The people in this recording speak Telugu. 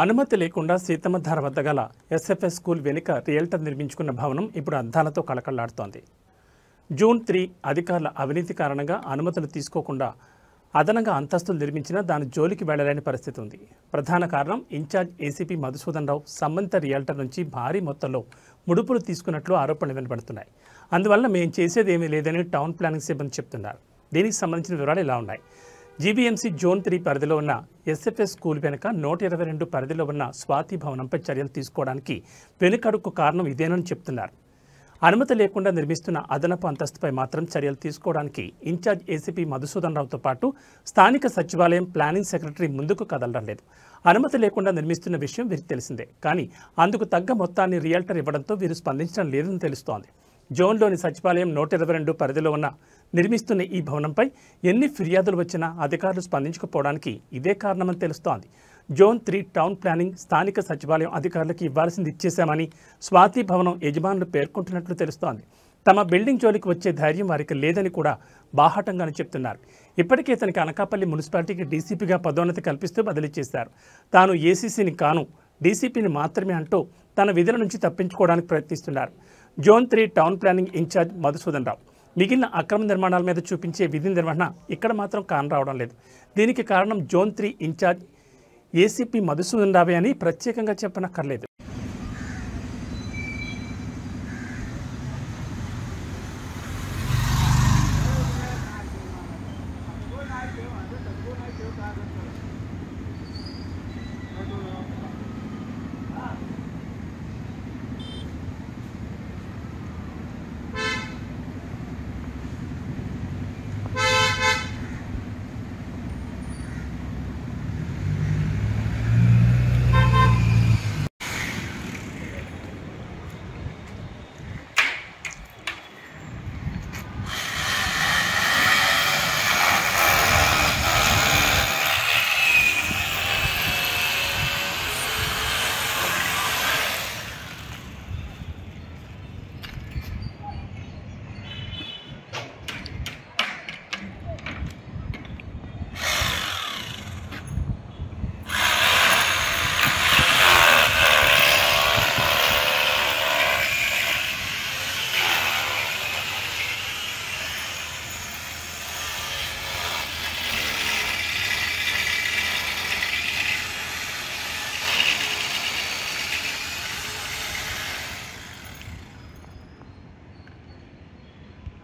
అనుమతి లేకుండా సీతమ్మధార వద్ద గల ఎస్ఎఫ్ఎస్ స్కూల్ వెనుక రియల్టర్ నిర్మించుకున్న భవనం ఇప్పుడు అద్దాలతో కళకళలాడుతోంది. జూన్ 3 అధికారుల అవినీతి కారణంగా అనుమతులు తీసుకోకుండా అదనంగా అంతస్తులు నిర్మించినా దాని జోలికి వెళ్లలేని పరిస్థితి ఉంది. ప్రధాన కారణం ఇన్ఛార్జ్ ఏసీపీ మధుసూదన్ రావు సంబంధిత రియల్టర్ నుంచి భారీ మొత్తంలో ముడుపులు తీసుకున్నట్లు ఆరోపణలు వినపడుతున్నాయి. అందువల్ల మేం చేసేది ఏమీ లేదని టౌన్ ప్లానింగ్ సిబ్బంది చెప్తున్నారు. దీనికి సంబంధించిన వివరాలు ఇలా ఉన్నాయి. జీబీఎంసీ జోన్ 3 పరిధిలో ఉన్న ఎస్ఎఫ్ఎస్ స్కూల్ వెనుక 122 పరిధిలో ఉన్న స్వాతి భవనంపై చర్యలు తీసుకోవడానికి వెనుకడుకు కారణం ఇదేనని చెప్తున్నారు. అనుమతి లేకుండా నిర్మిస్తున్న అదనపు అంతస్తుపై మాత్రం చర్యలు తీసుకోవడానికి ఇన్ఛార్జ్ ఏసీపీ మధుసూదన్ రావుతో పాటు స్థానిక సచివాలయం ప్లానింగ్ సెక్రటరీ ముందుకు కదలడం లేదు. అనుమతి లేకుండా నిర్మిస్తున్న విషయం వీరికి తెలిసిందే, కానీ అందుకు తగ్గ మొత్తాన్ని రియల్టర్ ఇవ్వడంతో వీరు స్పందించడం లేదని తెలుస్తోంది. జోన్లోని సచివాలయం 122 పరిధిలో ఉన్న నిర్మిస్తున్న ఈ భవనంపై ఎన్ని ఫిర్యాదులు వచ్చినా అధికారులు స్పందించకపోవడానికి ఇదే కారణమని తెలుస్తోంది. జోన్ 3 టౌన్ ప్లానింగ్ స్థానిక సచివాలయం అధికారులకు ఇవ్వాల్సింది ఇచ్చేశామని స్వాతి భవనం యజమానులు పేర్కొంటున్నట్లు తెలుస్తోంది. తమ బిల్డింగ్ జోలికి వచ్చే ధైర్యం వారికి లేదని కూడా బాహాటంగానే చెప్తున్నారు. ఇప్పటికే తనకి అనకాపల్లి మున్సిపాలిటీకి డీసీపీగా పదోన్నతి కల్పిస్తూ బదిలీ చేశారు. తాను ఏసీసీని కాను, డీసీపీని మాత్రమే అంటూ తన విధుల నుంచి తప్పించుకోవడానికి ప్రయత్నిస్తున్నారు. Zone 3 town planning in charge Madhusudan Rao మిగిలిన అక్రమ నిర్మాణాల మీద చూపించే విధి నిర్వహణ ఇక్కడ మాత్రం కానరావడం లేదు. దీనికి కారణం జోన్ 3 ఇన్ఛార్జ్ ఏసీపీ మధుసూదన్ రావే అని ప్రత్యేకంగా చెప్పనక్కర్లేదు.